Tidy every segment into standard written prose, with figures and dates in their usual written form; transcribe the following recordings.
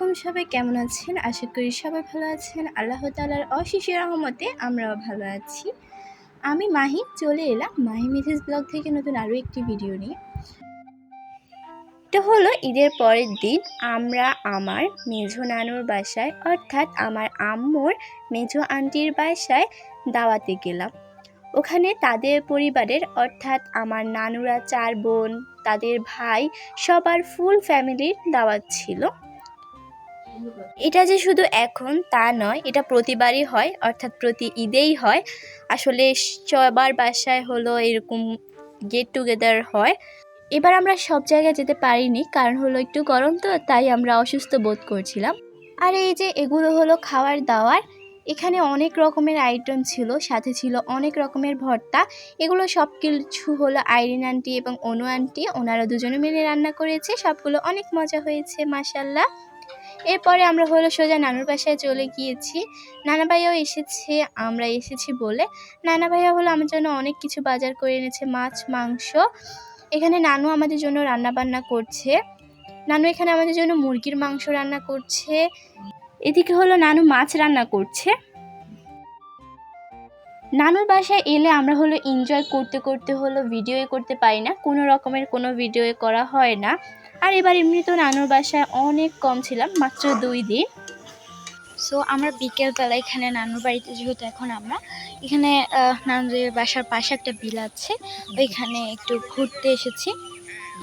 আলাইকুম, সবাই কেমন আছেন? আশা করি সবাই ভালো আছেন। আল্লাহ তাআলার অশেষ রহমতে আমরাও ভালো আছি। আমি মাহি চলে এলাম মাহি মিথিস ব্লগ থেকে নতুন আরও একটি ভিডিও নিয়ে। এটা হলো ঈদের পরের দিন আমরা আমার মেঝো নানুর বাসায় অর্থাৎ আমার আম্মুর মেঝো আন্টির বাসায় দাওয়াতে গেলাম। ওখানে তাদের পরিবারের অর্থাৎ আমার নানুরা 4 বোন, তাদের ভাই, সবার ফুল ফ্যামিলির দাওয়াত ছিল। এটা যে শুধু এখন তা নয়, এটা প্রতিবারই হয়, অর্থাৎ প্রতি ঈদেই হয়। আসলে সবার বাসায় হলো এরকম গেট টুগেদার হয়। এবার আমরা সব জায়গায় যেতে পারিনি, কারণ হলো একটু গরম, তো তাই আমরা অসুস্থ বোধ করছিলাম। আর এই যে এগুলো হলো খাওয়ার দাওয়ার। এখানে অনেক রকমের আইটেম ছিল, সাথে ছিল অনেক রকমের ভর্তা। এগুলো সব কিছু হলো আইরিন আন্টি এবং অনু আন্টি, ওনারা দুজনে মিলে রান্না করেছে। সবগুলো অনেক মজা হয়েছে মাশাআল্লাহ। এরপরে আমরা হলো সোজা নানুর বাসায় চলে গিয়েছি। নানা ভাইয়াও এসেছে, আমরা এসেছি বলে। নানা ভাইয়া হলো আমার জন্য অনেক কিছু বাজার করে এনেছে, মাছ, মাংস। এখানে নানু আমাদের জন্য রান্না বান্না করছে। নানু এখানে আমাদের জন্য মুরগির মাংস রান্না করছে। এদিকে হলো নানু মাছ রান্না করছে। নানুর বাসায় এলে আমরা হলো এনজয় করতে করতে হলো ভিডিও করতে পারি না, কোনো রকমের কোনো ভিডিও করা হয় না। আর এবার এমনি তো নানুর বাসায় অনেক কম ছিলাম, মাত্র 2 দিন। সো আমরা বিকেলবেলা এখানে নানুর বাড়িতে, যেহেতু এখন আমরা এখানে নানুদের বাসার পাশে একটা বিল আছে, ওইখানে একটু ঘুরতে এসেছি।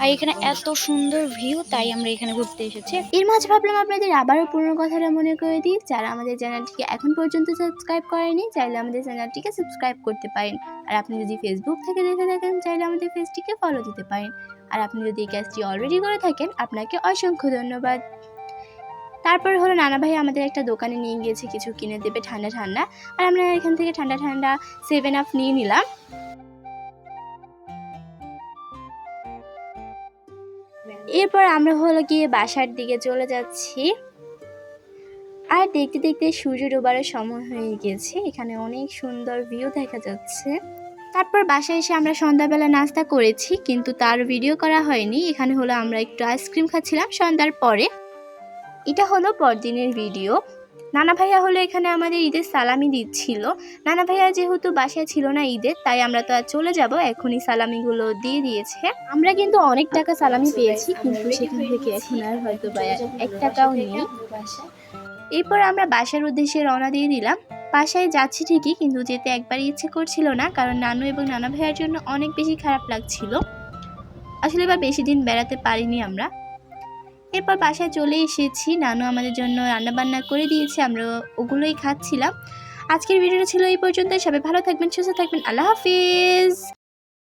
আর এখানে এত সুন্দর ভিউ, তাই আমরা এখানে ঘুরতে এসেছি। এর মাঝে ভাবলাম আপনাদের আবারও পুরনো কথাটা মনে করে দিই। যারা আমাদের চ্যানেলটিকে এখন পর্যন্ত সাবস্ক্রাইব করেনি, চাইলে আমাদের চ্যানেলটিকে সাবস্ক্রাইব করতে পারেন। আর আপনি যদি ফেসবুক থেকে দেখে থাকেন, চাইলে আমাদের পেজটিকে ফলো দিতে পারেন। আর আপনি যদি এই কাজটি অলরেডি করে থাকেন, আপনাকে অসংখ্য ধন্যবাদ। তারপর হলো নানা ভাই আমাদের একটা দোকানে নিয়ে গিয়েছে, কিছু কিনে দেবে ঠান্ডা ঠান্ডা। আর আমরা এখান থেকে ঠান্ডা ঠান্ডা 7 আপ নিয়ে নিলাম। এরপর আমরা হলো গিয়ে বাসার দিকে চলে যাচ্ছি। আর দেখতে দেখতে সূর্য ডোবারের সময় হয়ে গেছে। এখানে অনেক সুন্দর ভিউ দেখা যাচ্ছে। তারপর বাসায় এসে আমরা সন্ধ্যাবেলা নাস্তা করেছি, কিন্তু তার ভিডিও করা হয়নি। এখানে হলো আমরা একটু আইসক্রিম খাচ্ছিলাম সন্ধ্যার পরে। এটা হলো পরদিনের ভিডিও। নানা ভাইয়া হলো এখানে আমাদের ঈদের সালামি দিচ্ছিল। নানা ভাইয়া যেহেতু বাসায় ছিল না ঈদের, তাই আমরা তো আর চলে যাব, এখনই সালামিগুলো দিয়ে দিয়েছে। আমরা কিন্তু অনেক টাকা সালামি পেয়েছি, কিন্তু সেখান থেকে এখন আর হয়তো 1 টাকাও নেই। এরপর আমরা বাসার উদ্দেশ্যে রওনা দিয়ে দিলাম। বাসায় যাচ্ছি ঠিকই, কিন্তু যেতে একবারই ইচ্ছে করছিল না, কারণ নানু এবং নানা ভাইয়ার জন্য অনেক বেশি খারাপ লাগছিল। আসলে এবার বেশি দিন বেড়াতে পারিনি আমরা। এরপর বাসায় চলে এসেছি, নানু আমাদের জন্য রান্নাবান্না করে দিয়েছে, আমরা ওগুলোই খাচ্ছিলাম। আজকের ভিডিওটা ছিল এই পর্যন্ত। সবাই ভালো থাকবেন, সুস্থ থাকবেন। আল্লাহ হাফিজ।